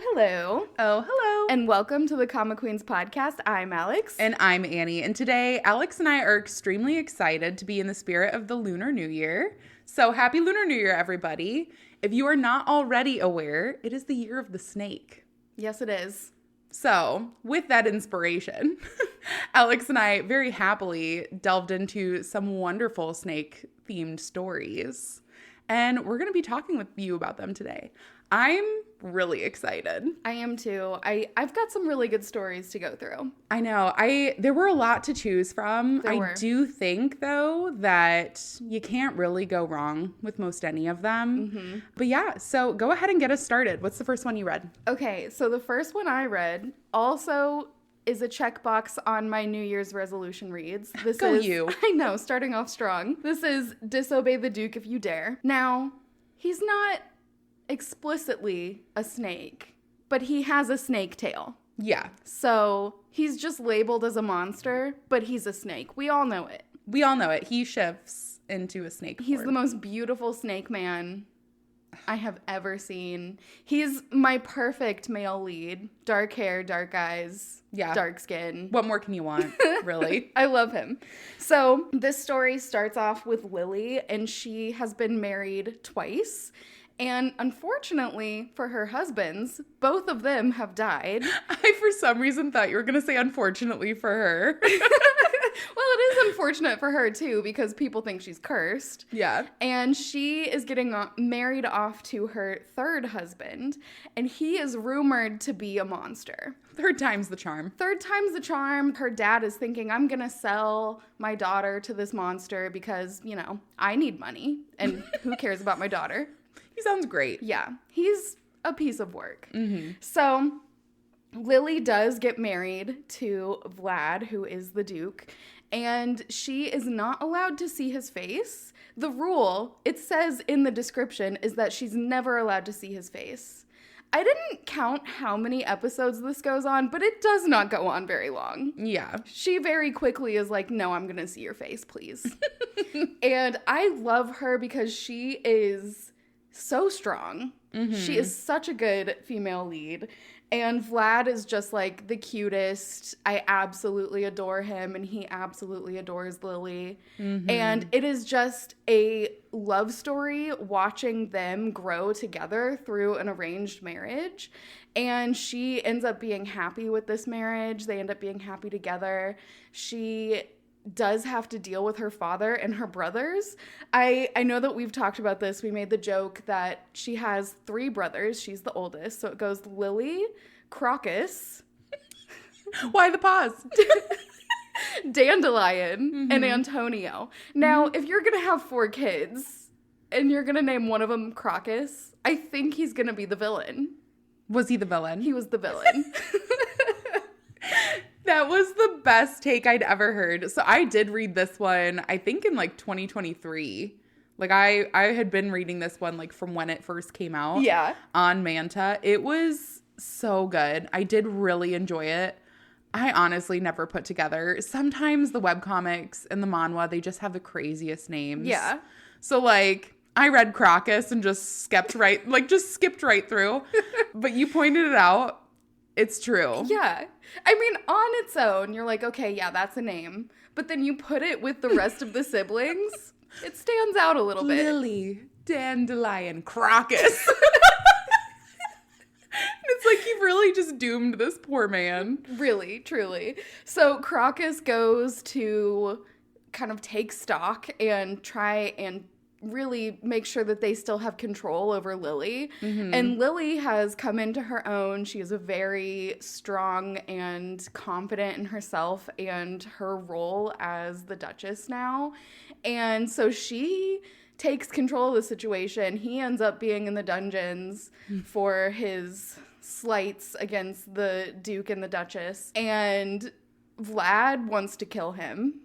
hello. Oh, hello. And welcome to the Comic Queens podcast. I'm Alex. And I'm Annie. And today, Alex and I are extremely excited to be in the spirit of the Lunar New Year. So happy Lunar New Year, everybody. If you are not already aware, it is the year of the snake. Yes, it is. So, with that inspiration, Alex and I very happily delved into some wonderful snake-themed stories. And we're going to be talking with you about them today. I'm really excited. I am too. I've got some really good stories to go through. I know. There were a lot to choose from. I do think, though, that you can't really go wrong with most any of them. Mm-hmm. But yeah, so go ahead and get us started. What's the first one you read? Okay, so the first one I read also is a checkbox on my New Year's resolution reads. I know, starting off strong. This is Disobey the Duke If You Dare. Now, he's not explicitly a snake, but he has a snake tail. Yeah. So he's just labeled as a monster, but he's a snake. We all know it. We all know it. He shifts into a snake form. He's the most beautiful snake man I have ever seen. He's my perfect male lead. Dark hair, dark eyes, dark skin. What more can you want, really? I love him. So this story starts off with Lily, and she has been married twice. And unfortunately for her husbands, both of them have died. I, for some reason, thought you were going to say unfortunately for her. Well, it is unfortunate for her, too, because people think she's cursed. Yeah. And she is getting married off to her third husband, and he is rumored to be a monster. Third time's the charm. Third time's the charm. Her dad is thinking, I'm going to sell my daughter to this monster because, I need money, and who cares about my daughter? He sounds great. Yeah, he's a piece of work. Mm-hmm. So Lily does get married to Vlad, who is the Duke, and she is not allowed to see his face. The rule, it says in the description, is that she's never allowed to see his face. I didn't count how many episodes this goes on, but it does not go on very long. Yeah. She very quickly is like, no, I'm going to see your face, please. And I love her because she is so strong. Mm-hmm. She is such a good female lead. And Vlad is just like the cutest. I absolutely adore him, and he absolutely adores Lily. Mm-hmm. And it is just a love story watching them grow together through an arranged marriage. And she ends up being happy with this marriage. They end up being happy together. She does have to deal with her father and her brothers. I know that we've talked about this. We made the joke that she has 3 brothers. She's the oldest. So it goes Lily, Crocus. Why the pause? Dandelion, and Antonio. Now, if you're going to have 4 kids and you're going to name one of them Crocus, I think he's going to be the villain. Was he the villain? He was the villain. That was the best take I'd ever heard. So I did read this one, I think in 2023. I had been reading this one from when it first came out. Yeah. On Manta. It was so good. I did really enjoy it. I honestly never put together. Sometimes the webcomics and the manhwa, they just have the craziest names. Yeah. So I read Crocus and just skipped right through. But you pointed it out. It's true. Yeah. I mean, on its own, you're like, okay, yeah, that's a name. But then you put it with the rest of the siblings, it stands out a little bit. Lily, Dandelion, Crocus. It's like you've really just doomed this poor man. Really, truly. So Crocus goes to kind of take stock and try and really make sure that they still have control over Lily. Mm-hmm. And Lily has come into her own. She is a very strong and confident in herself and her role as the Duchess now. And so she takes control of the situation. He ends up being in the dungeons for his slights against the Duke and the Duchess. And Vlad wants to kill him.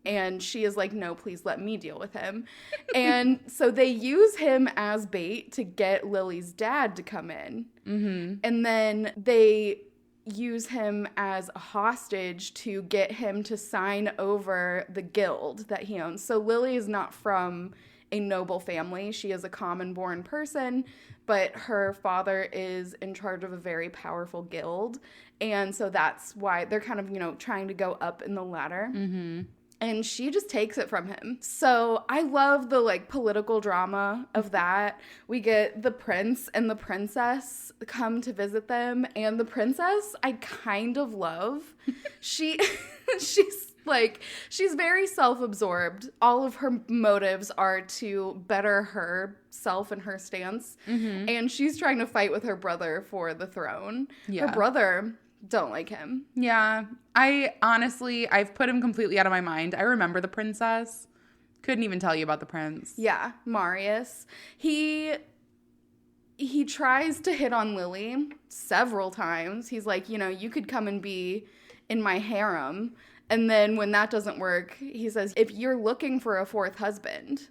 And she is like, no, please let me deal with him. And so they use him as bait to get Lily's dad to come in. Mm-hmm. And then they use him as a hostage to get him to sign over the guild that he owns. So Lily is not from a noble family. She is a common-born person, but her father is in charge of a very powerful guild. And so that's why they're kind of, trying to go up in the ladder. Mm-hmm. And she just takes it from him. So I love the political drama of that. We get the prince and the princess come to visit them. And the princess I kind of love. She's very self-absorbed. All of her motives are to better herself and her stance. Mm-hmm. And she's trying to fight with her brother for the throne. Yeah. Her brother don't like him. Yeah. I've put him completely out of my mind. I remember the princess. Couldn't even tell you about the prince. Yeah, Marius. He tries to hit on Lily several times. He's like, you could come and be in my harem. And then when that doesn't work, he says, if you're looking for a fourth husband,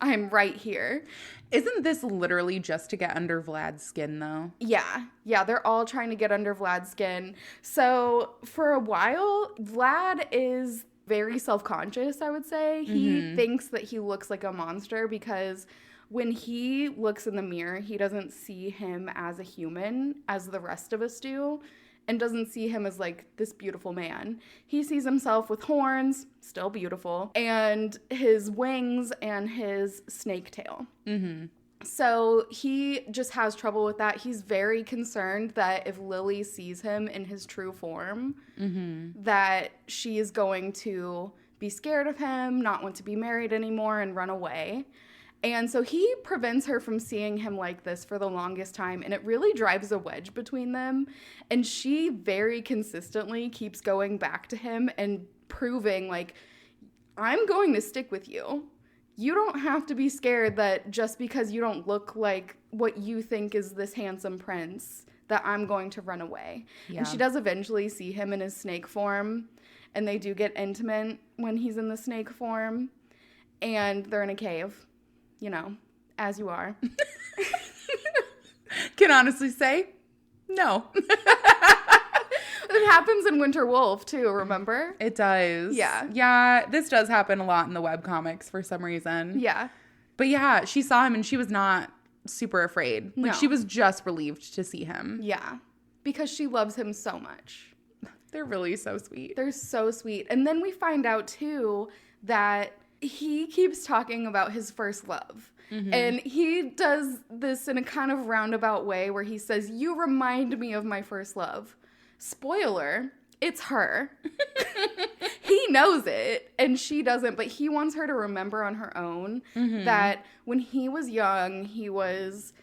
I'm right here. Isn't this literally just to get under Vlad's skin, though? Yeah, they're all trying to get under Vlad's skin. So for a while, Vlad is very self-conscious, I would say. Mm-hmm. He thinks that he looks like a monster because when he looks in the mirror, he doesn't see him as a human, as the rest of us do, and doesn't see him as this beautiful man. He sees himself with horns, still beautiful, and his wings and his snake tail. Mm-hmm. So he just has trouble with that. He's very concerned that if Lily sees him in his true form, mm-hmm. that she is going to be scared of him, not want to be married anymore, and run away. And so he prevents her from seeing him like this for the longest time, and it really drives a wedge between them. And she very consistently keeps going back to him and proving, I'm going to stick with you. You don't have to be scared that just because you don't look like what you think is this handsome prince, that I'm going to run away. Yeah. And she does eventually see him in his snake form, and they do get intimate when he's in the snake form, and they're in a cave. As you are. Can honestly say, no. It happens in Winter Wolf, too, remember? It does. Yeah. Yeah, this does happen a lot in the webcomics for some reason. Yeah. But yeah, she saw him and she was not super afraid. No. She was just relieved to see him. Yeah. Because she loves him so much. They're really so sweet. They're so sweet. And then we find out, too, that he keeps talking about his first love. Mm-hmm. And he does this in a kind of roundabout way where he says, you remind me of my first love. Spoiler, it's her. He knows it, and she doesn't, but he wants her to remember on her own mm-hmm. that when he was young, he was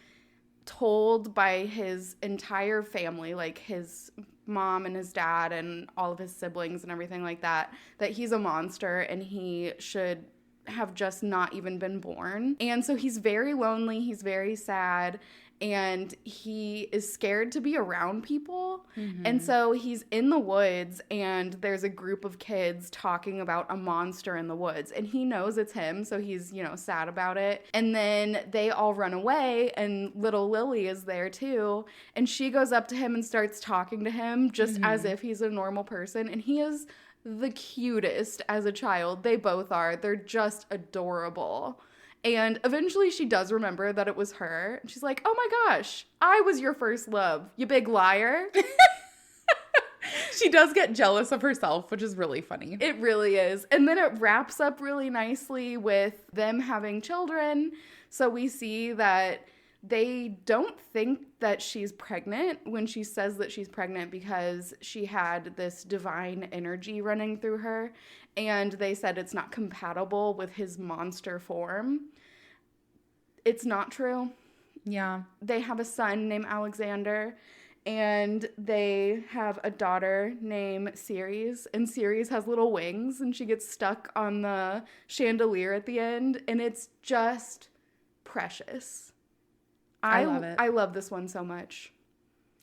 told by his entire family, his mom and his dad and all of his siblings and everything like that he's a monster and he should have just not even been born. And so he's very lonely, he's very sad, and he is scared to be around people. Mm-hmm. And so he's in the woods, and there's a group of kids talking about a monster in the woods, and he knows it's him, so he's, sad about it. And then they all run away, and little Lily is there too, and she goes up to him and starts talking to him just mm-hmm. as if he's a normal person, and he is the cutest as a child. They both are. They're just adorable. And eventually she does remember that it was her. She's like, oh my gosh, I was your first love, you big liar. She does get jealous of herself, which is really funny. It really is. And then it wraps up really nicely with them having children. So we see that they don't think that she's pregnant when she says that she's pregnant because she had this divine energy running through her. And they said it's not compatible with his monster form. It's not true. Yeah. They have a son named Alexander, and they have a daughter named Ceres. And Ceres has little wings, and she gets stuck on the chandelier at the end. And it's just precious. I love it. I love this one so much.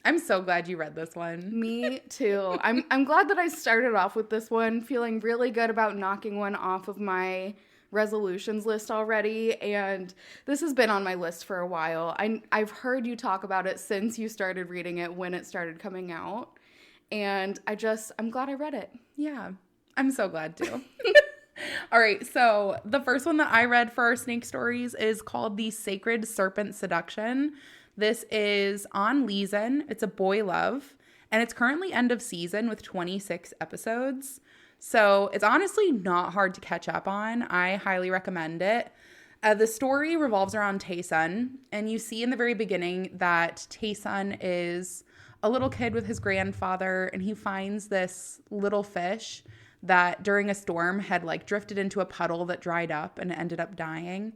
I'm so glad you read this one. Me too. I'm glad that I started off with this one, feeling really good about knocking one off of my resolutions list already, and this has been on my list for a while. I've heard you talk about it since you started reading it, when it started coming out, and I'm glad I read it. Yeah, I'm so glad too. All right, so the first one that I read for our snake stories is called The Sacred Serpent Seduction. This is on Leeson. It's a boy love, and it's currently end of season with 26 episodes. So it's honestly not hard to catch up on. I highly recommend it. The story revolves around Taesun, and you see in the very beginning that Taesun is a little kid with his grandfather, and he finds this little fish that during a storm had like drifted into a puddle that dried up and ended up dying.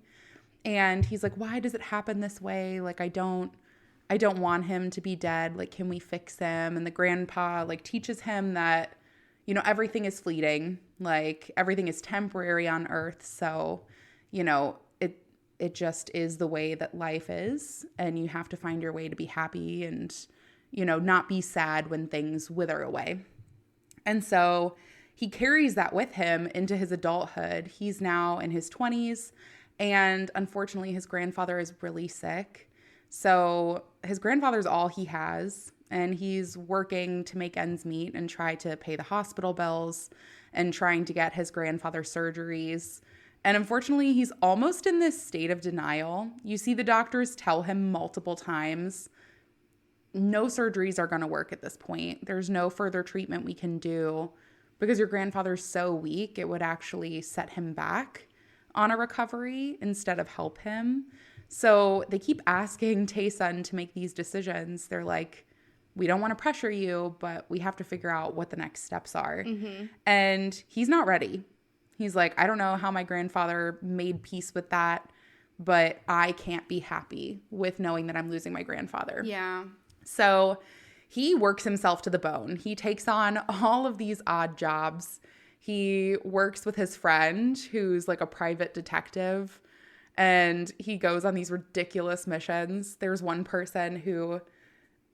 And he's like, why does it happen this way? Like, I don't want him to be dead. Like, can we fix him? And the grandpa like teaches him that, you know, everything is fleeting. Like, everything is temporary on earth. So, you know, it just is the way that life is. And you have to find your way to be happy and, you know, not be sad when things wither away. And so he carries that with him into his adulthood. He's now in his 20s, and unfortunately his grandfather is really sick. So his grandfather's all he has, and he's working to make ends meet and try to pay the hospital bills and trying to get his grandfather surgeries. And unfortunately, he's almost in this state of denial. You see the doctors tell him multiple times, no surgeries are going to work at this point. There's no further treatment we can do because your grandfather's so weak, it would actually set him back on a recovery instead of help him. So they keep asking Taesun to make these decisions. They're like, we don't want to pressure you, but we have to figure out what the next steps are. Mm-hmm. And he's not ready. He's like, I don't know how my grandfather made peace with that, but I can't be happy with knowing that I'm losing my grandfather. Yeah. So he works himself to the bone. He takes on all of these odd jobs. He works with his friend who's like a private detective, and he goes on these ridiculous missions. There's one person who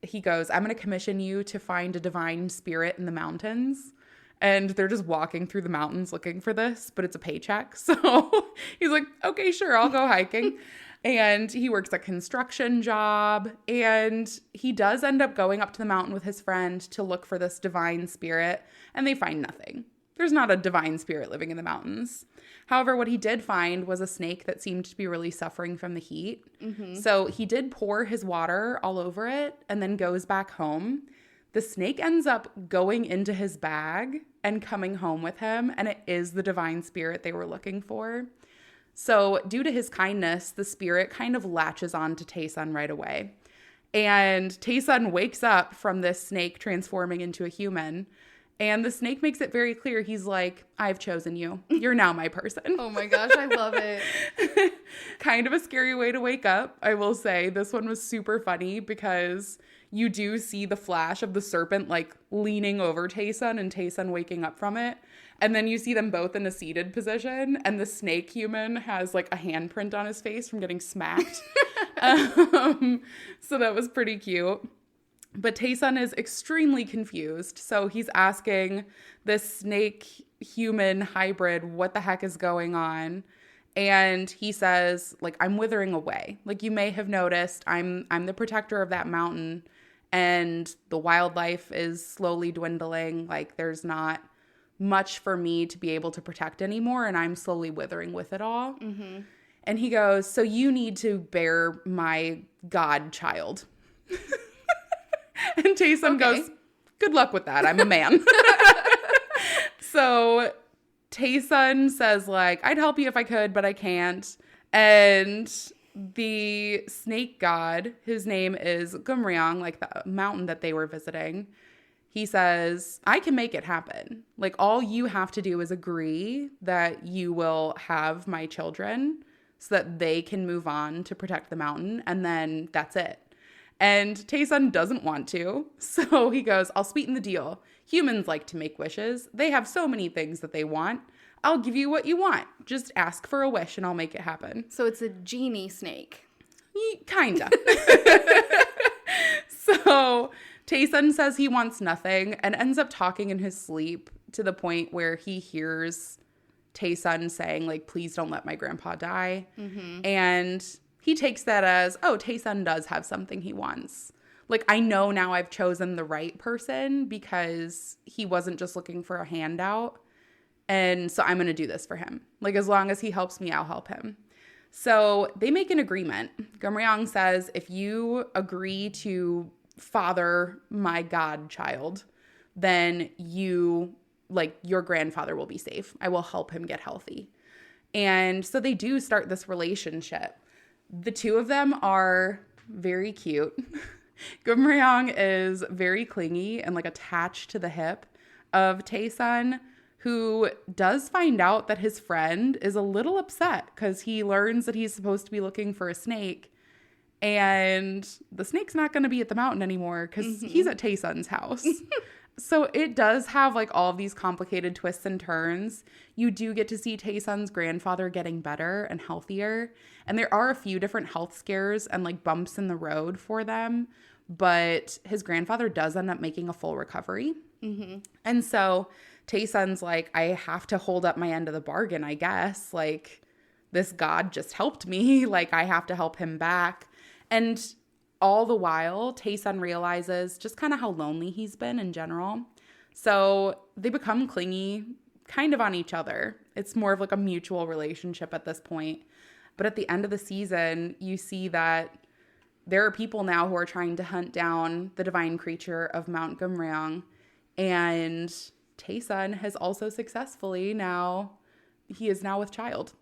he goes, I'm going to commission you to find a divine spirit in the mountains. And they're just walking through the mountains looking for this, but it's a paycheck. So he's like, okay, sure, I'll go hiking. And he works a construction job, and he does end up going up to the mountain with his friend to look for this divine spirit, and they find nothing. There's not a divine spirit living in the mountains. However, what he did find was a snake that seemed to be really suffering from the heat. Mm-hmm. So he did pour his water all over it and then goes back home. The snake ends up going into his bag and coming home with him, and it is the divine spirit they were looking for. So due to his kindness, the spirit kind of latches on to Taesun right away. And Taesun wakes up from this snake transforming into a human, and the snake makes it very clear. He's like, I've chosen you. You're now my person. Oh my gosh, I love it. Kind of a scary way to wake up, I will say. This one was super funny because you do see the flash of the serpent like leaning over Taesun and Taesun waking up from it. And then you see them both in a seated position, and the snake human has like a handprint on his face from getting smacked. So that was pretty cute. But Taesun is extremely confused. So he's asking this snake human hybrid what the heck is going on. And he says, like, I'm withering away. Like, you may have noticed, I'm the protector of that mountain, and the wildlife is slowly dwindling. Like, there's not much for me to be able to protect anymore, and I'm slowly withering with it all. Mm-hmm. And he goes, so you need to bear my godchild. And Taesun goes, good luck with that. I'm a man. So Taesun says, like, I'd help you if I could, but I can't. And the snake god, his name is Gumryong, like the mountain that they were visiting, he says, I can make it happen. Like, all you have to do is agree that you will have my children so that they can move on to protect the mountain, and then that's it. And Taesun doesn't want to, so he goes, I'll sweeten the deal. Humans like to make wishes. They have so many things that they want. I'll give you what you want. Just ask for a wish and I'll make it happen. So it's a genie snake. Kinda. So Taesun says he wants nothing and ends up talking in his sleep to the point where he hears Taesun saying, like, please don't let my grandpa die. Mm-hmm. And he takes that as, oh, Taesun does have something he wants. Like, I know now I've chosen the right person because he wasn't just looking for a handout. And so I'm going to do this for him. Like, as long as he helps me, I'll help him. So they make an agreement. Gumryong says, if you agree to father my godchild, then your grandfather will be safe. I will help him get healthy. And so they do start this relationship. The two of them are very cute. Gumryong is very clingy and like attached to the hip of Taesun, who does find out that his friend is a little upset because he learns that he's supposed to be looking for a snake. And the snake's not going to be at the mountain anymore because he's at Taesun's house. So it does have like all of these complicated twists and turns. You do get to see Taesun's grandfather getting better and healthier. And there are a few different health scares and like bumps in the road for them. But his grandfather does end up making a full recovery. And so Taesun's like, I have to hold up my end of the bargain, I guess. Like, this god just helped me. Like, I have to help him back. And all the while, Taesun realizes just kind of how lonely he's been in general. So they become clingy kind of on each other. It's more of like a mutual relationship at this point. But at the end of the season, you see that there are people now who are trying to hunt down the divine creature of Mount Gumryong. And Taesun has also successfully he is now with child.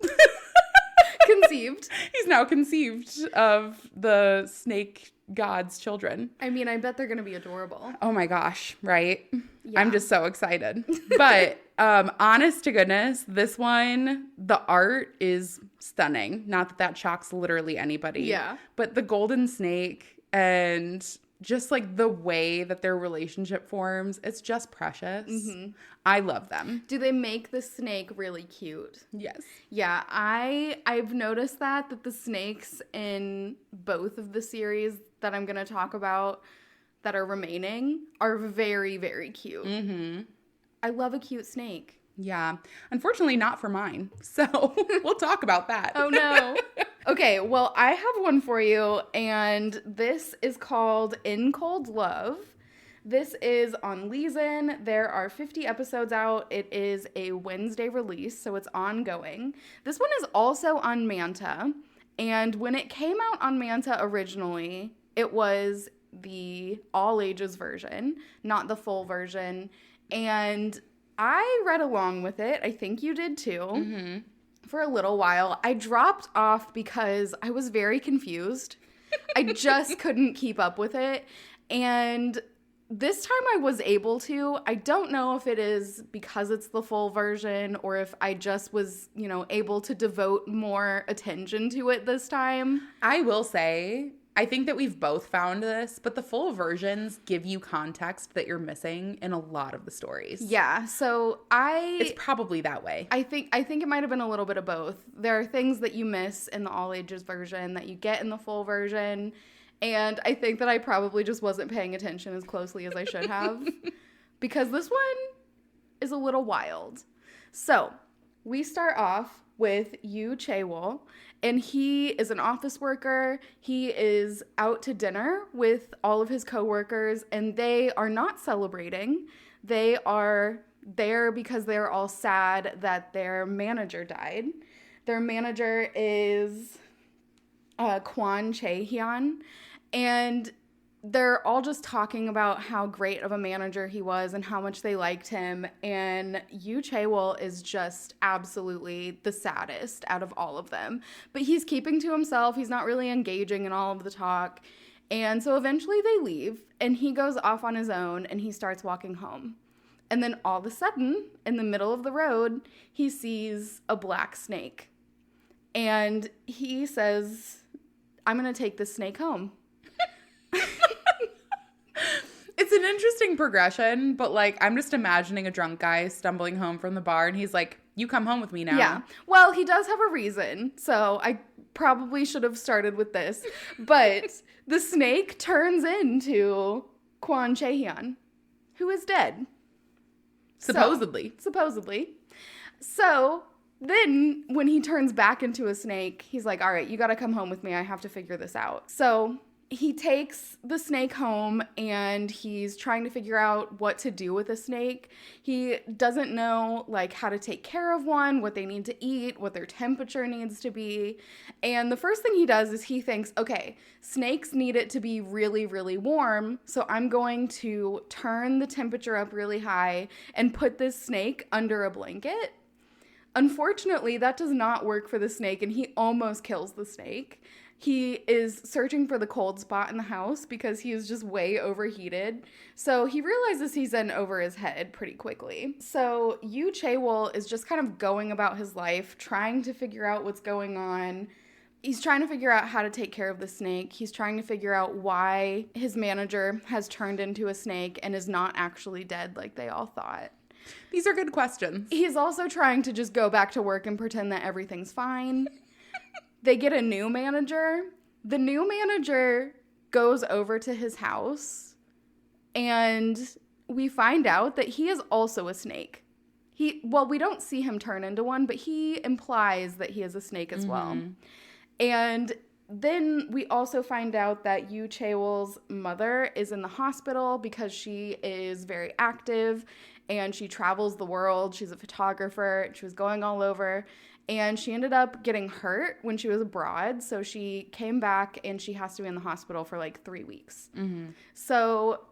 Conceived. He's now conceived of the snake god's children. I mean, I bet they're going to be adorable. Oh my gosh, right? Yeah. I'm just so excited. But honest to goodness, this one, the art is stunning. Not that shocks literally anybody. Yeah. But the golden snake and just like the way that their relationship forms, it's just precious. I love them. Do they make the snake really cute? Yes. Yeah, I've noticed that the snakes in both of the series that I'm going to talk about that are remaining are very, very cute. I love a cute snake. Yeah. Unfortunately, not for mine. So we'll talk about that. Oh, no. Okay, well, I have one for you, and this is called In Cold Love. This is on Leeson. There are 50 episodes out. It is a Wednesday release, so it's ongoing. This one is also on Manta, and when it came out on Manta originally, it was the all ages version, not the full version, and I read along with it. I think you did too. For a little while. I dropped off because I was very confused. I just couldn't keep up with it. And this time I was able to. I don't know if it is because it's the full version or if I just was, able to devote more attention to it this time. I will say, I think that we've both found this, but the full versions give you context that you're missing in a lot of the stories. Yeah, so it's probably that way. I think it might have been a little bit of both. There are things that you miss in the all ages version that you get in the full version, and I think that I probably just wasn't paying attention as closely as I should have because this one is a little wild. So, we start off with Yoo Chae-wol, and he is an office worker. He is out to dinner with all of his coworkers, and they are not celebrating. They are there because they're all sad that their manager died. Their manager is Kwon Chae-hyun, and they're all just talking about how great of a manager he was and how much they liked him. And Yoo Chae-wol is just absolutely the saddest out of all of them. But he's keeping to himself. He's not really engaging in all of the talk. And so eventually they leave, and he goes off on his own, and he starts walking home. And then all of a sudden, in the middle of the road, he sees a black snake. And he says, I'm going to take this snake home. It's an interesting progression, but like I'm just imagining a drunk guy stumbling home from the bar and he's like, you come home with me now. Yeah. Well, he does have a reason, so I probably should have started with this. But the snake turns into Kwon Chae-hyun, who is dead. Supposedly. So then when he turns back into a snake, he's like, all right, you got to come home with me. I have to figure this out. So He takes the snake home and he's trying to figure out what to do with a snake. He doesn't know like how to take care of one, what they need to eat, what their temperature needs to be. And the first thing he does is he thinks, okay, snakes need it to be really, really warm. So I'm going to turn the temperature up really high and put this snake under a blanket. Unfortunately, that does not work for the snake and he almost kills the snake. He is searching for the cold spot in the house because he is just way overheated. So he realizes he's in over his head pretty quickly. So Yu Chaewol is just kind of going about his life, trying to figure out what's going on. He's trying to figure out how to take care of the snake. He's trying to figure out why his manager has turned into a snake and is not actually dead like they all thought. These are good questions. He's also trying to just go back to work and pretend that everything's fine. They get a new manager. The new manager goes over to his house, and we find out that he is also a snake. We don't see him turn into one, but he implies that he is a snake as well. And then we also find out that Yu Chaewol's mother is in the hospital because she is very active, and she travels the world. She's a photographer. She was going all over. And she ended up getting hurt when she was abroad. So she came back and she has to be in the hospital for like 3 weeks. So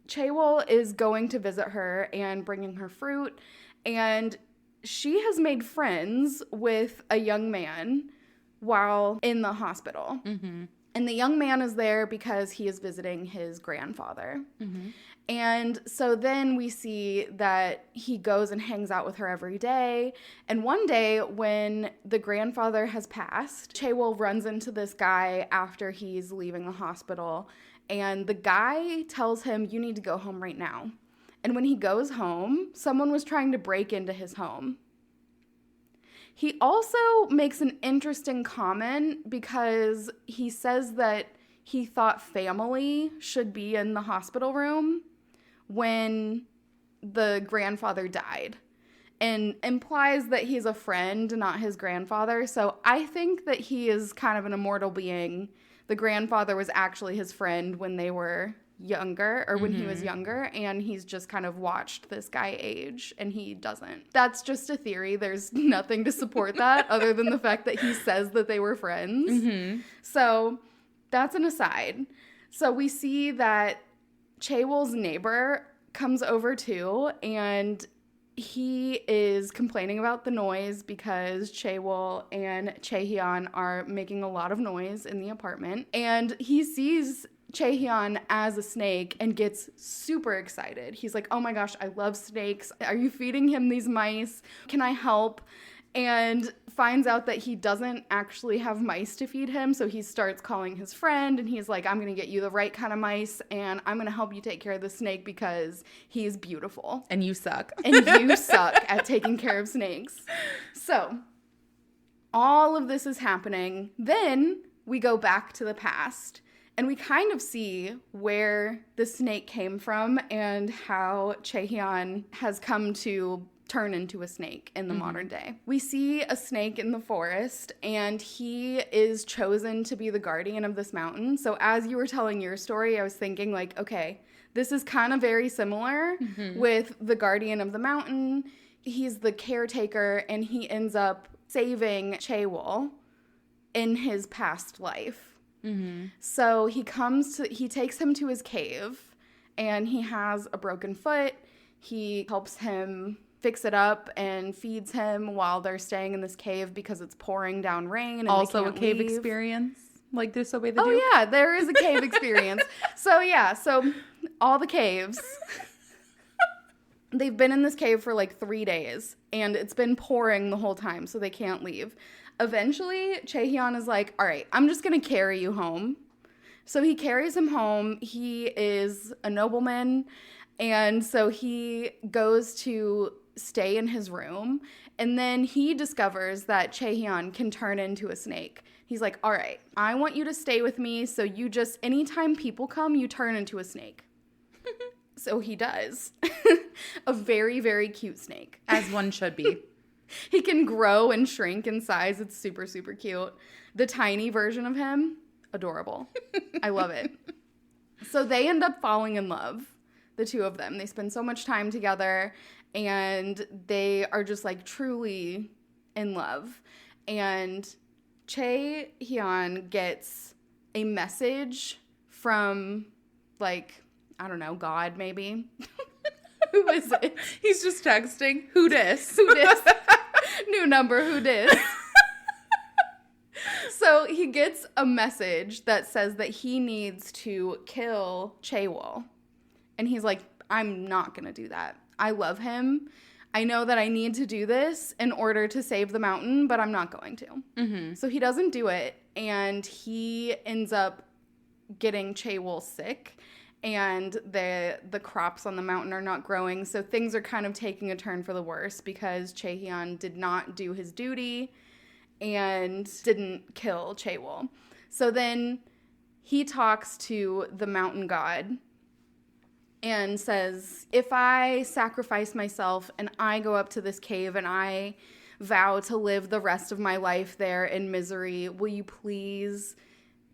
Chaewol is going to visit her and bringing her fruit. And she has made friends with a young man while in the hospital. And the young man is there because he is visiting his grandfather. And so then we see that he goes and hangs out with her every day. And one day when the grandfather has passed, Chaewol runs into this guy after he's leaving the hospital. And the guy tells him, you need to go home right now. And when he goes home, someone was trying to break into his home. He also makes an interesting comment because he says that he thought family should be in the hospital room when the grandfather died, and implies that he's a friend, not his grandfather. So I think that he is kind of an immortal being. The grandfather was actually his friend when they were younger, or when he was younger, and he's just kind of watched this guy age, and he doesn't. That's just a theory. There's nothing to support that other than the fact that he says that they were friends. So that's an aside. So we see that Chaewol's neighbor comes over too, and he is complaining about the noise because Chaewol and Chaehyun are making a lot of noise in the apartment. And he sees Chaehyun as a snake and gets super excited. He's like, oh my gosh, I love snakes. Are you feeding him these mice? Can I help? And finds out that he doesn't actually have mice to feed him. So he starts calling his friend and he's like, I'm going to get you the right kind of mice and I'm going to help you take care of the snake because he's beautiful. And you suck. And you suck at taking care of snakes. So all of this is happening. Then we go back to the past and we kind of see where the snake came from and how Chaehyun has come to turn into a snake in the modern day. We see a snake in the forest and he is chosen to be the guardian of this mountain. So as you were telling your story, I was thinking like, okay, this is kind of very similar with the guardian of the mountain. He's the caretaker and he ends up saving Chaewol in his past life. So he takes him to his cave and he has a broken foot. He helps him fix it up and feeds him while they're staying in this cave because it's pouring down rain. And also a cave leave. Experience, like Disobey the Duke. Oh yeah, there is a cave experience. So all the caves, they've been in this cave for like 3 days and it's been pouring the whole time, so they can't leave. Eventually, Chaehyun is like, all right, I'm just going to carry you home. So he carries him home. He is a nobleman. And so he goes to stay in his room. And then he discovers that Chaehyun can turn into a snake. He's like, all right, I want you to stay with me. So you just, anytime people come, you turn into a snake. So he does. A very, very cute snake. As one should be. He can grow and shrink in size. It's super, super cute. The tiny version of him, adorable. I love it. So they end up falling in love, the two of them. They spend so much time together, and they are just like truly in love. And Chae Hyun gets a message from, like, I don't know, God maybe. Who is it? He's just texting. Who dis? Who dis? New number, who dis? So he gets a message that says that he needs to kill Chaewol. And he's like, I'm not going to do that. I love him. I know that I need to do this in order to save the mountain, but I'm not going to. Mm-hmm. So he doesn't do it, and he ends up getting Chaewol sick, and the crops on the mountain are not growing. So things are kind of taking a turn for the worse because Chae Hyun did not do his duty and didn't kill Chaewol. So then he talks to the mountain god and says, if I sacrifice myself and I go up to this cave and I vow to live the rest of my life there in misery, will you please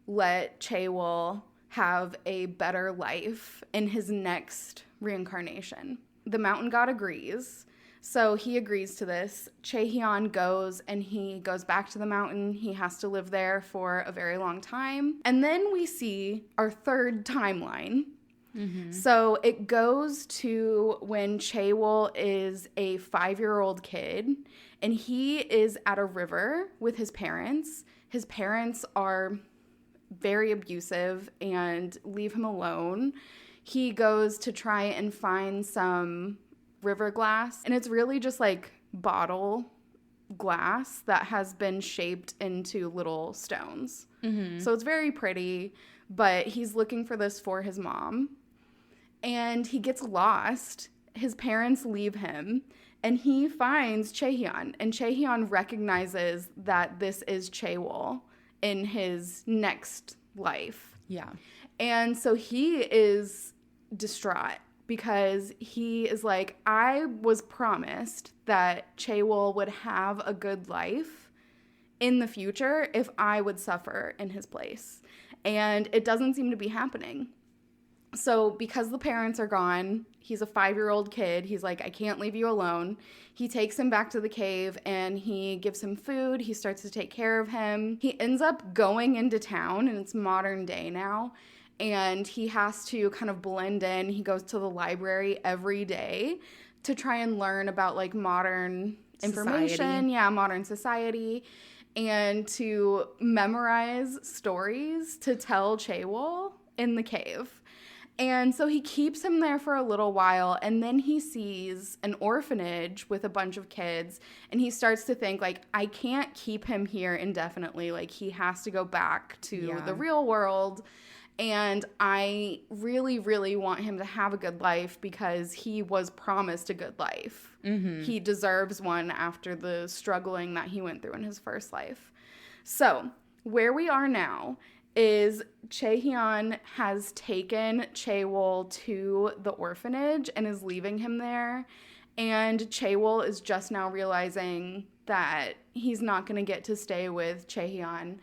let Chaewol have a better life in his next reincarnation? The mountain god agrees. So he agrees to this. Chae Hyun goes, and he goes back to the mountain. He has to live there for a very long time. And then we see our third timeline. Mm-hmm. So it goes to when Chaewol is a 5-year-old kid, and he is at a river with his parents. His parents are very abusive and leave him alone. He goes to try and find some river glass, and it's really just like bottle glass that has been shaped into little stones. Mm-hmm. So it's very pretty, but he's looking for this for his mom, and he gets lost. His parents leave him, and he finds Chae Hyun, and Chae Hyun recognizes that this is Chaewol in his next life. Yeah. And so he is distraught because he is like, I was promised that Chaewol would have a good life in the future if I would suffer in his place. And it doesn't seem to be happening. So because the parents are gone, he's a 5-year-old kid. He's like, I can't leave you alone. He takes him back to the cave and he gives him food. He starts to take care of him. He ends up going into town, and it's modern day now. And he has to kind of blend in. He goes to the library every day to try and learn about like modern information. Yeah, modern society. And to memorize stories to tell Chaewol in the cave. And so he keeps him there for a little while, and then he sees an orphanage with a bunch of kids, and he starts to think, like, I can't keep him here indefinitely. Like, he has to go back to the real world, and I really, really want him to have a good life because he was promised a good life. Mm-hmm. He deserves one after the struggling that he went through in his first life. So, where we are now is Chae Hyun has taken Chaewol to the orphanage and is leaving him there. And Chaewol is just now realizing that he's not going to get to stay with Chae Hyun.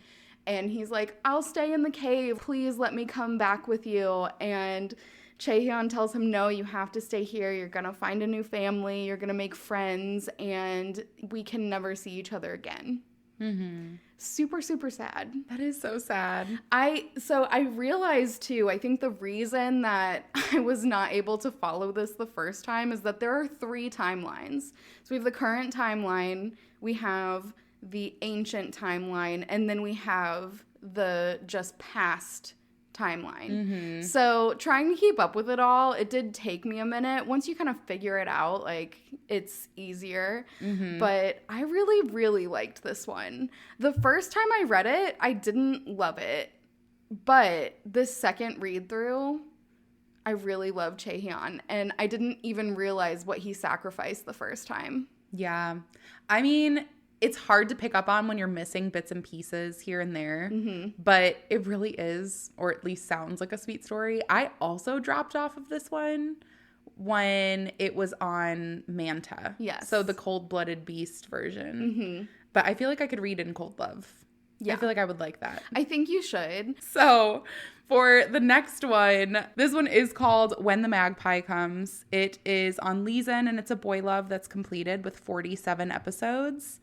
And he's like, I'll stay in the cave. Please let me come back with you. And Chae Hyun tells him, no, you have to stay here. You're going to find a new family. You're going to make friends. And we can never see each other again. Mm-hmm. Super, super sad. That is so sad. So I realized too, I think the reason that I was not able to follow this the first time is that there are 3 timelines. So we have the current timeline, we have the ancient timeline, and then we have the just past timeline. Mm-hmm. So trying to keep up with it all, it did take me a minute. Once you kind of figure it out, like, it's easier. Mm-hmm. But I really, really liked this one. The first time I read it, I didn't love it. But this second read through, I really loved Chae Hyun. And I didn't even realize what he sacrificed the first time. Yeah. I mean, it's hard to pick up on when you're missing bits and pieces here and there, but it really is, or at least sounds like a sweet story. I also dropped off of this one when it was on Manta. Yes. So the Cold-Blooded Beast version. Mm-hmm. But I feel like I could read in Cold Love. Yeah. I feel like I would like that. I think you should. So for the next one, this one is called When the Magpie Comes. It is on Leeson, and it's a boy love that's completed with 47 episodes.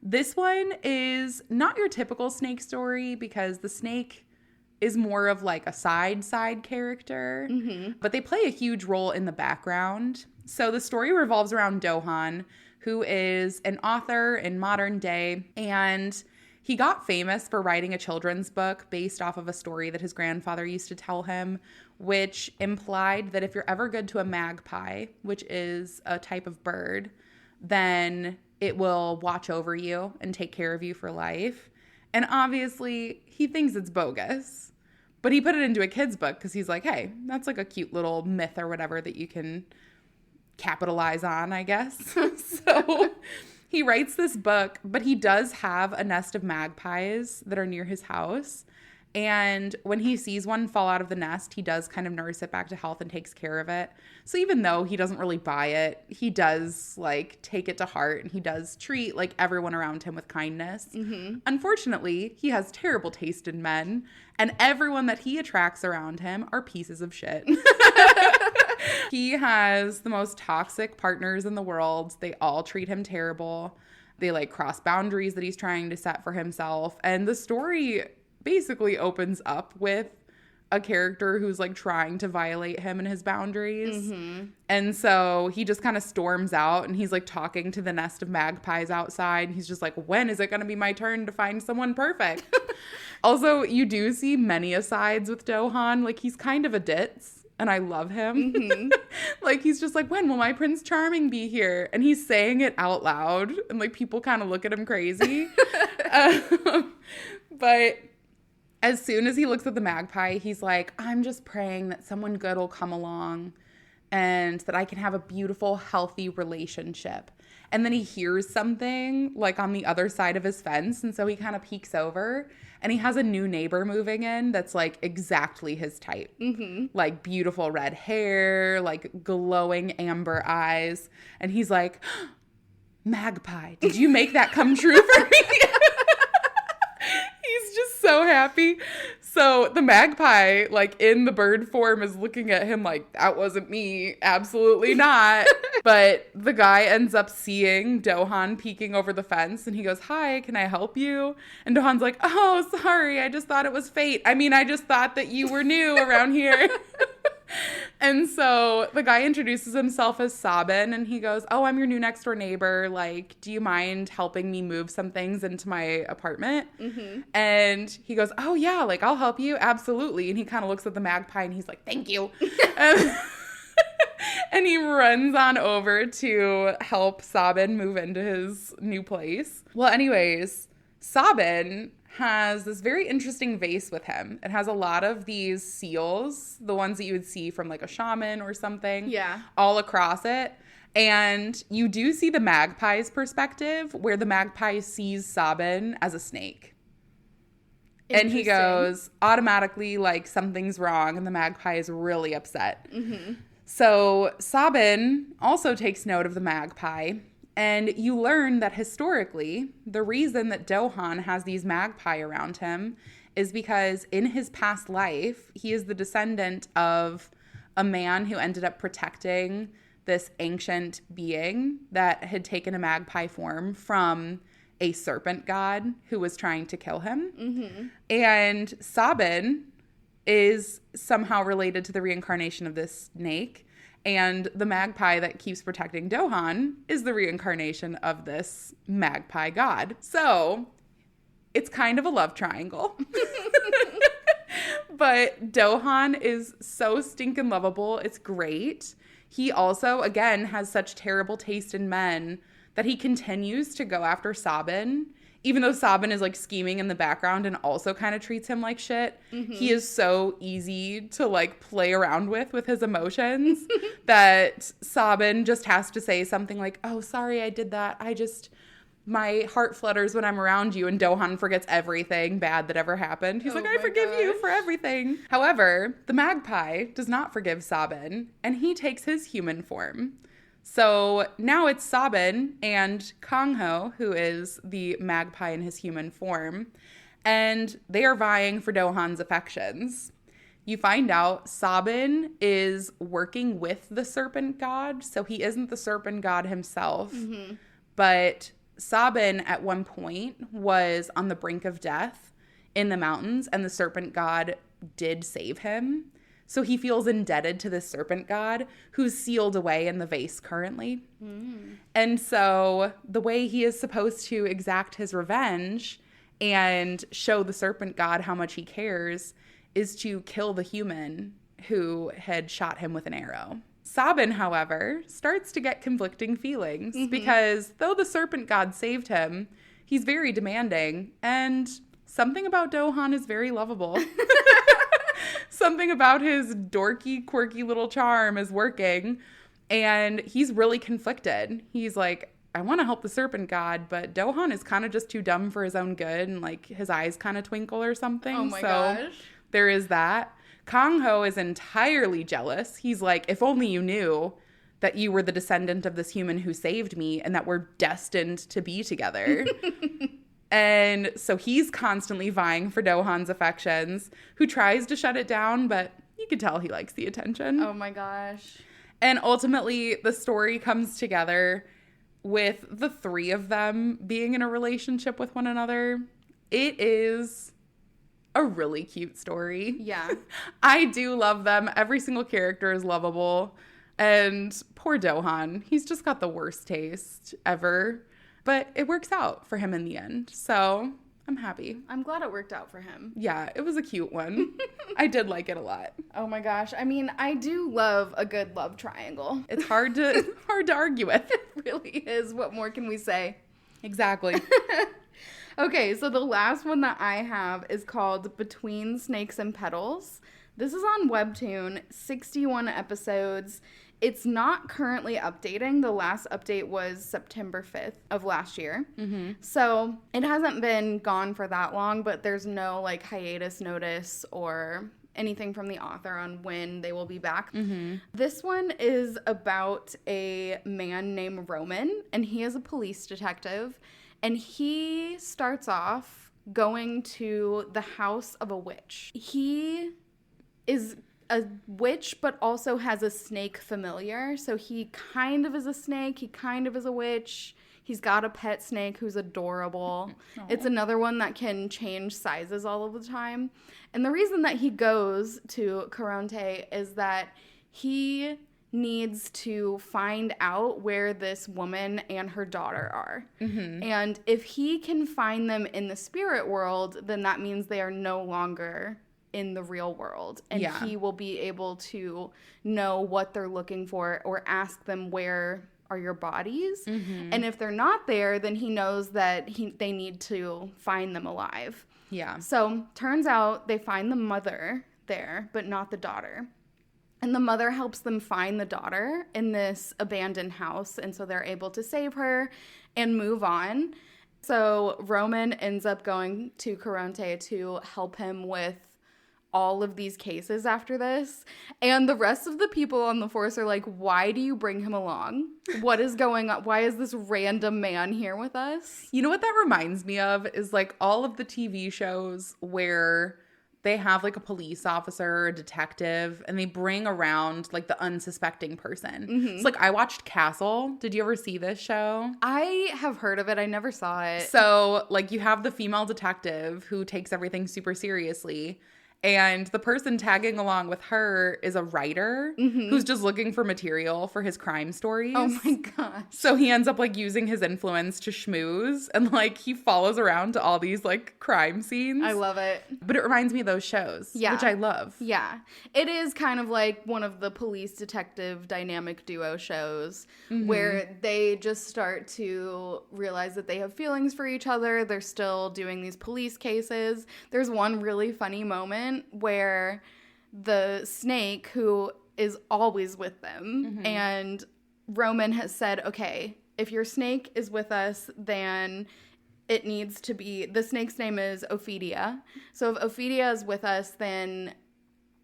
This one is not your typical snake story because the snake is more of like a side character, but they play a huge role in the background. So the story revolves around Dohan, who is an author in modern day, and he got famous for writing a children's book based off of a story that his grandfather used to tell him, which implied that if you're ever good to a magpie, which is a type of bird, then it will watch over you and take care of you for life. And obviously, he thinks it's bogus. But he put it into a kid's book because he's like, hey, that's like a cute little myth or whatever that you can capitalize on, I guess. So he writes this book, but he does have a nest of magpies that are near his house. And when he sees one fall out of the nest, he does kind of nurse it back to health and takes care of it. So even though he doesn't really buy it, he does like take it to heart, and he does treat like everyone around him with kindness. Unfortunately, he has terrible taste in men, and everyone that he attracts around him are pieces of shit. He has the most toxic partners in the world. They all treat him terrible. They like cross boundaries that he's trying to set for himself. And the story basically opens up with a character who's like trying to violate him and his boundaries. And so he just kind of storms out, and he's like talking to the nest of magpies outside. He's just like, when is it going to be my turn to find someone perfect? Also, you do see many asides with Dohan. Like, he's kind of a ditz, and I love him. Like, he's just like, when will my Prince Charming be here? And he's saying it out loud, and like people kind of look at him crazy. But as soon as he looks at the magpie, he's like, I'm just praying that someone good will come along and that I can have a beautiful, healthy relationship. And then he hears something like on the other side of his fence. And so he kind of peeks over, and he has a new neighbor moving in that's like exactly his type. Like beautiful red hair, like glowing amber eyes. And he's like, magpie, did you make that come true for me? He's just so happy. So the magpie, like in the bird form, is looking at him like, that wasn't me. Absolutely not. But the guy ends up seeing Dohan peeking over the fence, and he goes, hi, can I help you? And Dohan's like, oh, sorry. I just thought it was fate. I mean, I just thought that you were new around here. And so the guy introduces himself as Sabin, and he goes, oh, I'm your new next door neighbor. Like, do you mind helping me move some things into my apartment? And he goes, oh, yeah, like, I'll help you. Absolutely. And he kind of looks at the magpie, and he's like, thank you. And he runs on over to help Sabin move into his new place. Well, anyways, Sabin has this very interesting vase with him. It has a lot of these seals, the ones that you would see from like a shaman or something, all across it. And you do see the magpie's perspective, where the magpie sees Sabin as a snake. And he goes, automatically, like, something's wrong, and the magpie is really upset. So Sabin also takes note of the magpie. And you learn that historically, the reason that Dohan has these magpie around him is because in his past life, he is the descendant of a man who ended up protecting this ancient being that had taken a magpie form from a serpent god who was trying to kill him. And Sabin is somehow related to the reincarnation of this snake. And the magpie that keeps protecting Dohan is the reincarnation of this magpie god. So it's kind of a love triangle. But Dohan is so stinking lovable. It's great. He also, again, has such terrible taste in men that he continues to go after Sabin. Even though Sabin is like scheming in the background and also kind of treats him like shit, he is so easy to like play around with his emotions that Sabin just has to say something like, oh, sorry, I did that. My heart flutters when I'm around you. And Dohan forgets everything bad that ever happened. He's like, I forgive you for everything. However, the magpie does not forgive Sabin, and he takes his human form. So now it's Sabin and Kangho, who is the magpie in his human form, and they are vying for Dohan's affections. You find out Sabin is working with the Serpent God, so he isn't the Serpent God himself, but Sabin at one point was on the brink of death in the mountains, and the Serpent God did save him. So he feels indebted to this Serpent God who's sealed away in the vase currently. And so the way he is supposed to exact his revenge and show the Serpent God how much he cares is to kill the human who had shot him with an arrow. Sabin, however, starts to get conflicting feelings because though the Serpent God saved him, he's very demanding, and something about Dohan is very lovable. Something about his dorky, quirky little charm is working, and he's really conflicted. He's like, I want to help the Serpent God, but Dohan is kind of just too dumb for his own good, and like his eyes kind of twinkle or something. Oh my gosh. There is that. Kang Ho is entirely jealous. He's like, if only you knew that you were the descendant of this human who saved me and that we're destined to be together. And so he's constantly vying for Dohan's affections, who tries to shut it down, but you can tell he likes the attention. Oh my gosh. And ultimately, the story comes together with the three of them being in a relationship with one another. It is a really cute story. Yeah. I do love them. Every single character is lovable. And poor Dohan, he's just got the worst taste ever. But it works out for him in the end. So I'm happy. I'm glad it worked out for him. Yeah, it was a cute one. I did like it a lot. Oh my gosh. I mean, I do love a good love triangle. It's hard to argue with. It really is. What more can we say? Exactly. Okay, so the last one that I have is called Between Snakes and Petals. This is on Webtoon, 61 episodes. It's not currently updating. The last update was September 5th of last year. So it hasn't been gone for that long, but there's no like hiatus notice or anything from the author on when they will be back. This one is about a man named Roman, and he is a police detective. And he starts off going to the house of a witch. He is a witch, but also has a snake familiar. So he kind of is a snake. He kind of is a witch. He's got a pet snake who's adorable. Aww. It's another one that can change sizes all of the time. And the reason that he goes to Caronte is that he needs to find out where this woman and her daughter are. And if he can find them in the spirit world, then that means they are no longer in the real world. And he will be able to know what they're looking for or ask them, where are your bodies? And if they're not there, then he knows that they need to find them alive. Yeah. So turns out they find the mother there, but not the daughter. And the mother helps them find the daughter in this abandoned house. And so they're able to save her and move on. So Roman ends up going to Caronte to help him with all of these cases after this. And the rest of the people on the force are like, why do you bring him along? What is going on? Why is this random man here with us? You know what that reminds me of is like all of the TV shows where they have like a police officer or a detective and they bring around like the unsuspecting person. It's like I watched Castle. Did you ever see this show? I have heard of it. I never saw it. So like you have the female detective who takes everything super seriously. And the person tagging along with her is a writer who's just looking for material for his crime stories. Oh my gosh. So he ends up like using his influence to schmooze, and like he follows around to all these like crime scenes. I love it. But it reminds me of those shows, which I love. Yeah. It is kind of like one of the police detective dynamic duo shows where they just start to realize that they have feelings for each other. They're still doing these police cases. There's one really funny moment where the snake, who is always with them, and Roman has said, okay, if your snake is with us, then it needs to be, the snake's name is Ophidia. So if Ophidia is with us, then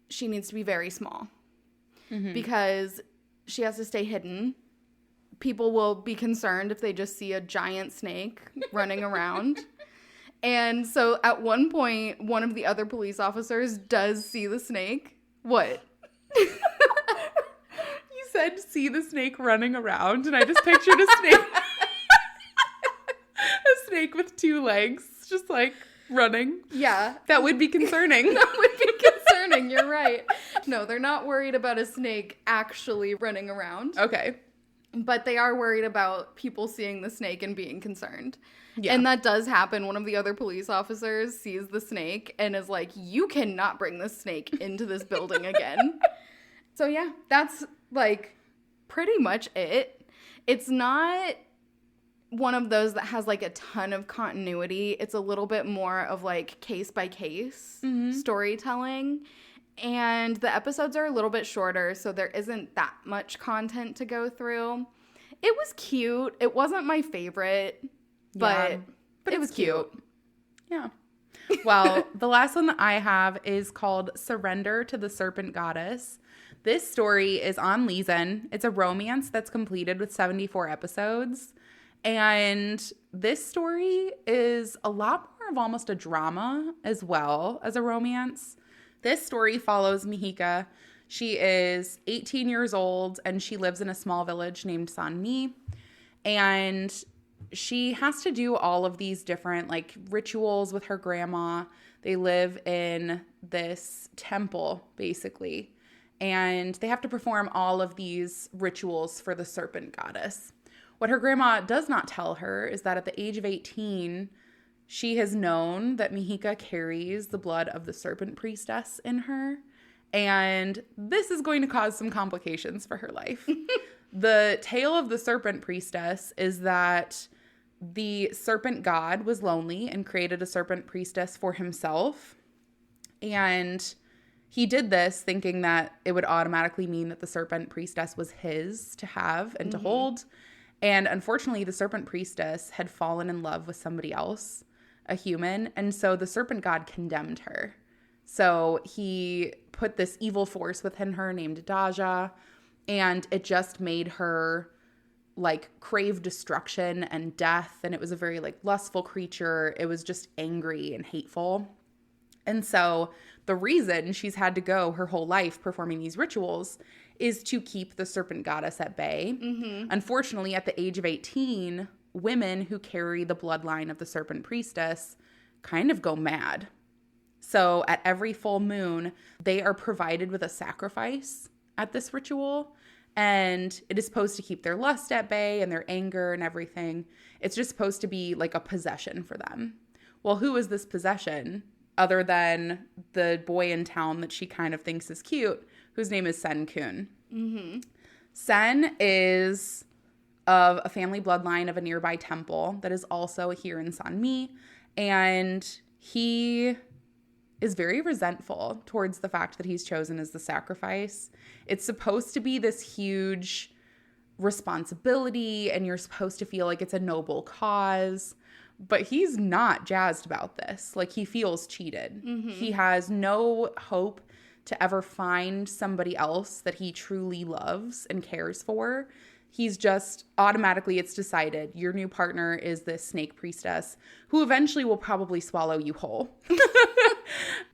she needs to be very small because she has to stay hidden. People will be concerned if they just see a giant snake running around. And so at one point, one of the other police officers does see the snake. What? You said see the snake running around, and I just pictured a snake. A snake with two legs, just like running. Yeah. That would be concerning. That would be concerning. You're right. No, they're not worried about a snake actually running around. Okay. But they are worried about people seeing the snake and being concerned. Yeah. And that does happen. One of the other police officers sees the snake and is like, you cannot bring this snake into this building again. So yeah, that's like pretty much it. It's not one of those that has like a ton of continuity. It's a little bit more of like case by case storytelling. And the episodes are a little bit shorter, so there isn't that much content to go through. It was cute. It wasn't my favorite, but it was cute. Yeah. Well, the last one that I have is called Surrender to the Serpent Goddess. This story is on Leeson. It's a romance that's completed with 74 episodes. And this story is a lot more of almost a drama as well as a romance. This story follows Mihika. She is 18 years old and she lives in a small village named Sanmi. And she has to do all of these different like rituals with her grandma. They live in this temple basically. And they have to perform all of these rituals for the serpent goddess. What her grandma does not tell her is that at the age of 18, she has known that Mihika carries the blood of the serpent priestess in her, and this is going to cause some complications for her life. The tale of the serpent priestess is that the serpent god was lonely and created a serpent priestess for himself, and he did this thinking that it would automatically mean that the serpent priestess was his to have and to hold, and unfortunately, the serpent priestess had fallen in love with somebody else, a human, and so the serpent god condemned her. So he put this evil force within her named Daja, and it just made her like crave destruction and death, and it was a very like lustful creature. It was just angry and hateful. And so the reason she's had to go her whole life performing these rituals is to keep the serpent goddess at bay. Unfortunately, at the age of 18, women who carry the bloodline of the serpent priestess kind of go mad. So at every full moon, they are provided with a sacrifice at this ritual, and it is supposed to keep their lust at bay and their anger and everything. It's just supposed to be like a possession for them. Well, who is this possession other than the boy in town that she kind of thinks is cute, whose name is Sen-kun? Sen is of a family bloodline of a nearby temple that is also here in Sanmi, and he is very resentful towards the fact that he's chosen as the sacrifice. It's supposed to be this huge responsibility, and you're supposed to feel like it's a noble cause, but he's not jazzed about this. Like, he feels cheated. He has no hope to ever find somebody else that he truly loves and cares for. He's just automatically, it's decided your new partner is this snake priestess who eventually will probably swallow you whole.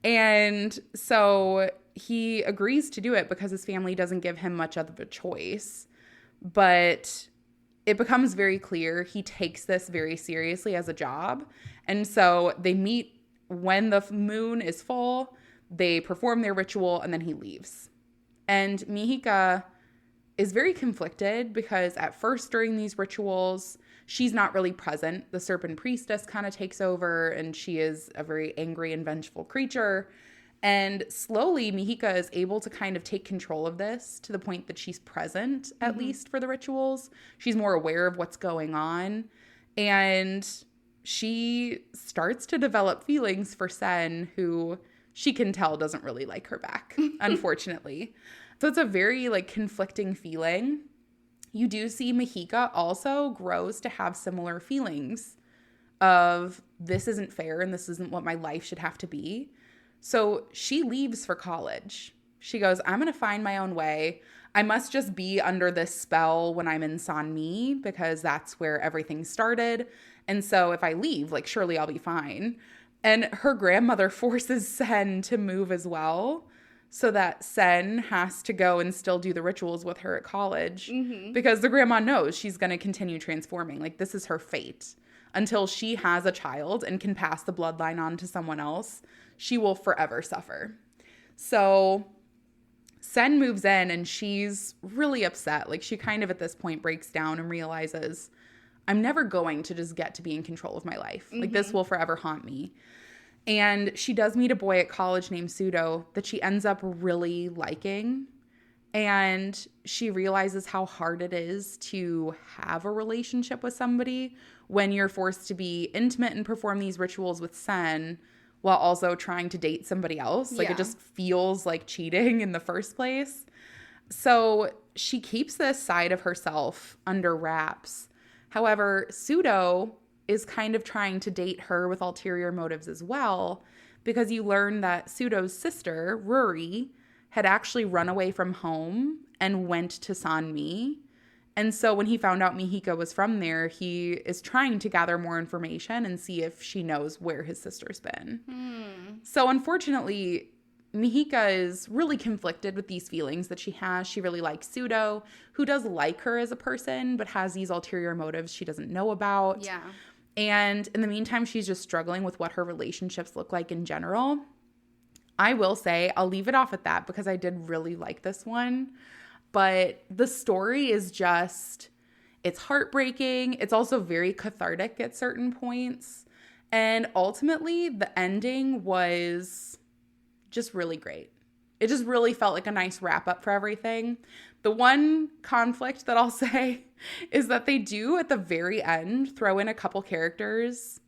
And so he agrees to do it because his family doesn't give him much of a choice. But it becomes very clear he takes this very seriously as a job. And so they meet when the moon is full, they perform their ritual, and then he leaves. And Mihika is very conflicted because at first during these rituals, she's not really present. The serpent priestess kind of takes over, and she is a very angry and vengeful creature. And slowly, Mihika is able to kind of take control of this to the point that she's present, at least for the rituals. She's more aware of what's going on. And she starts to develop feelings for Sen, who she can tell doesn't really like her back, unfortunately. So it's a very like conflicting feeling. You do see Mihika also grows to have similar feelings of this isn't fair and this isn't what my life should have to be. So she leaves for college. She goes, I'm going to find my own way. I must just be under this spell when I'm in Sanmi because that's where everything started. And so if I leave, like, surely I'll be fine. And her grandmother forces Sen to move as well, so that Sen has to go and still do the rituals with her at college, because the grandma knows she's going to continue transforming. Like, this is her fate. Until she has a child and can pass the bloodline on to someone else, she will forever suffer. So Sen moves in and she's really upset. Like, she kind of at this point breaks down and realizes, I'm never going to just get to be in control of my life. Like, this will forever haunt me. And she does meet a boy at college named Pseudo that she ends up really liking. And she realizes how hard it is to have a relationship with somebody when you're forced to be intimate and perform these rituals with Sen while also trying to date somebody else. Like, it just feels like cheating in the first place. So she keeps this side of herself under wraps. However, Pseudo is kind of trying to date her with ulterior motives as well, because you learn that Pseudo's sister, Ruri, had actually run away from home and went to Sanmi. And so when he found out Mihika was from there, he is trying to gather more information and see if she knows where his sister's been. So unfortunately, Mihika is really conflicted with these feelings that she has. She really likes Pseudo, who does like her as a person, but has these ulterior motives she doesn't know about. Yeah. And in the meantime, she's just struggling with what her relationships look like in general. I will say, I'll leave it off at that because I did really like this one. But the story is just, it's heartbreaking. It's also very cathartic at certain points. And ultimately, the ending was just really great. It just really felt like a nice wrap up for everything. The one conflict that I'll say is that they do at the very end throw in a couple characters.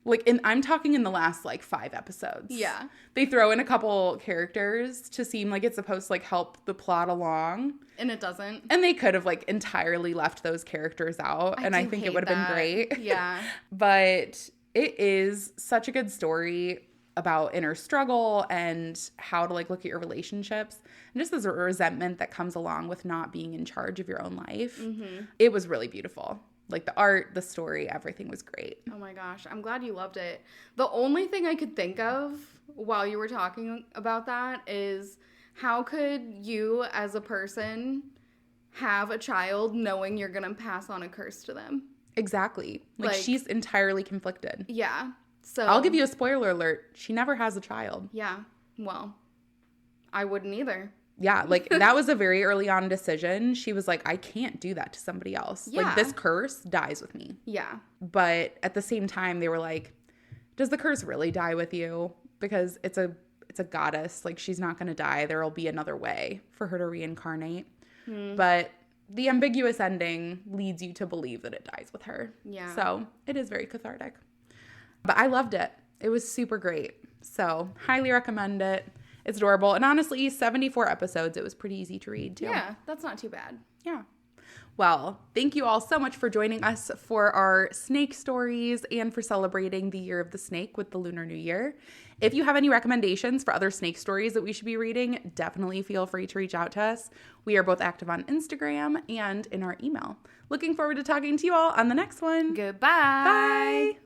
Like, I'm talking in the last, like, 5 episodes. Yeah. They throw in a couple characters to seem like it's supposed to, like, help the plot along. And it doesn't. And they could have, like, entirely left those characters out. And I think it would have been great. Yeah. But it is such a good story about inner struggle and how to, like, look at your relationships. And just this resentment that comes along with not being in charge of your own life. It was really beautiful. Like, the art, the story, everything was great. Oh my gosh, I'm glad you loved it. The only thing I could think of while you were talking about that is, how could you as a person have a child knowing you're going to pass on a curse to them? Exactly. Like, she's entirely conflicted. Yeah. So I'll give you a spoiler alert. She never has a child. Yeah. Well, I wouldn't either. Yeah, like, that was a very early on decision. She was like, I can't do that to somebody else. Yeah. Like, this curse dies with me. Yeah. But at the same time, they were like, does the curse really die with you? Because it's a goddess. Like, she's not going to die. There will be another way for her to reincarnate. But the ambiguous ending leads you to believe that it dies with her. Yeah. So it is very cathartic. But I loved it. It was super great. So highly recommend it. It's adorable. And honestly, 74 episodes, it was pretty easy to read, too. Yeah, that's not too bad. Yeah. Well, thank you all so much for joining us for our snake stories and for celebrating the year of the snake with the Lunar New Year. If you have any recommendations for other snake stories that we should be reading, definitely feel free to reach out to us. We are both active on Instagram and in our email. Looking forward to talking to you all on the next one. Goodbye. Bye.